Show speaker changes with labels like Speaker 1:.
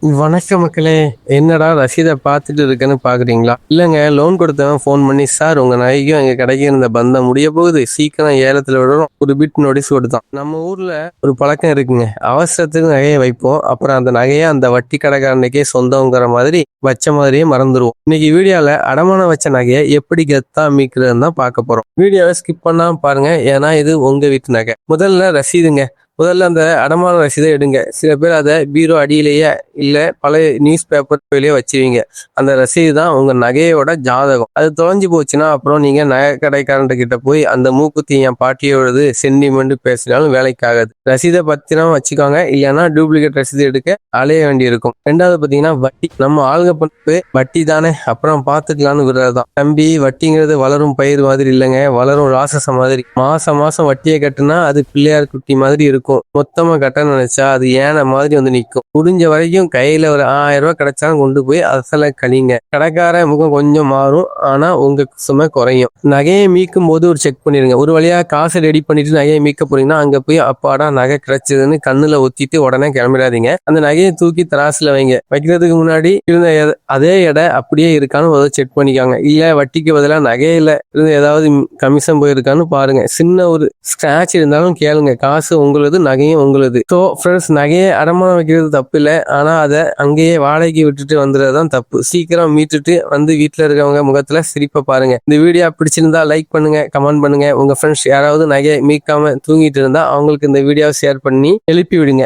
Speaker 1: வணக்கம் மக்களே. என்னடா ரசீதை பார்த்துட்டு இருக்கேன்னு பாக்குறீங்களா? இல்லங்க, லோன் கொடுத்தவன் ஃபோன் பண்ணி, சார் உங்க நகைக்கும் எங்க கடைக்கு இருந்த பந்தம் முடிய போகுது, சீக்கிரம் ஏலத்துல விடணும், ஒரு பிட் நோட்டீஸ் கொடுத்தான். நம்ம ஊர்ல ஒரு பழக்கம் இருக்குங்க, அவசரத்துக்கு நகையை வைப்போம், அப்புறம் அந்த நகையை அந்த வட்டி கடைக்காரனுக்கே சொந்தங்கிற மாதிரி வச்ச மாதிரியே மறந்துடுவோம். இன்னைக்கு வீடியோல அடமானம் வச்ச நகையை எப்படி கெத்தா மீட்கிறதுன்னு தான் பார்க்க போறோம். வீடியோவை ஸ்கிப் பண்ணாம பாருங்க, ஏன்னா இது உங்க வீட்டு நகை. முதல்ல ரசீதுங்க. முதல்ல அந்த அடமான ரசீதை எடுங்க. சில பேர் அதை பீரோ அடியிலேயே இல்ல பழைய நியூஸ் பேப்பர்லயே வச்சிருவீங்க. அந்த ரசீது தான் உங்க நகையோட ஜாதகம். அது தொலைஞ்சு போச்சுன்னா அப்புறம் நீங்க நகை கடைக்காரன் கிட்ட போய் அந்த மூக்குத்தி என் பாட்டியோடது சென்டிமெண்ட் பேசினாலும் வேலைக்காகாது. ரசீதை பத்திரம் வச்சுக்கோங்க, இல்லைன்னா டூப்ளிகேட் ரசீது எடுக்க அலைய வேண்டி இருக்கும். ரெண்டாவது பாத்தீங்கன்னா வட்டி. நம்ம ஆளுங்க பண்ணு வட்டி தானே, அப்புறம் பாத்துக்கலாம்னு விடுறதுதான். தம்பி, வட்டிங்கிறது வளரும் பயிர் மாதிரி இல்லைங்க, வளரும் ராசச மாதிரி. மாசம் மாசம் வட்டியை கட்டுனா அது பிள்ளையார் குட்டி மாதிரி இருக்கும். மொத்தமா கட்ட நினைச்சா அது ஏன மாதிரி வந்து நிற்கும். முடிஞ்ச வரைக்கும் கையில ஒரு 1000 ரூபாய் கிடைச்சாலும் கொண்டு போய் அசல கழிங்க. கடைக்கார முகம் கொஞ்சம் மாறும், ஆனா உங்க சுமை குறையும். நகையை மீட்கும் போது ஒரு செக் பண்ணிருங்க. ஒரு வழியா காசை ரெடி பண்ணிட்டு நகையை மீட்க போறீங்கன்னா அங்க போய் அப்பாடா நகை கிடைச்சதுன்னு கண்ணுல ஒத்திட்டு உடனே கிளம்பிடாதீங்க. அந்த நகையை தூக்கி தராசுல வைங்க. வைக்கிறதுக்கு முன்னாடி இருந்த அதே எடை அப்படியே இருக்கான்னு ஒரு செக் பண்ணிக்காங்க. இல்ல வட்டிக்கு பதிலாக நகையில இருந்து ஏதாவது கமிஷன் போயிருக்கான்னு பாருங்க. சின்ன ஒரு ஸ்கிராட்ச் இருந்தாலும் கேளுங்க. காசு உங்களது, நகையும் உங்களது. ஸோ ஃப்ரெண்ட்ஸ், நகையை அடமானம் வைக்கிறது தப்பு இல்லை, ஆனா அதை அங்கேயே வாடகைக்கு விட்டுட்டு வந்துடுறது தான் தப்பு. சீக்கிரம் மீட்டுட்டு வந்து வீட்டுல இருக்கவங்க முகத்துல சிரிப்பை பாருங்க. இந்த வீடியோ பிடிச்சிருந்தா லைக் பண்ணுங்க, கமெண்ட் பண்ணுங்க. உங்க ஃப்ரெண்ட்ஸ் யாராவது நகையை மீட்காம தூங்கிட்டு இருந்தா அவங்களுக்கு இந்த வீடியோவை ஷேர் பண்ணி எழுப்பி விடுங்க.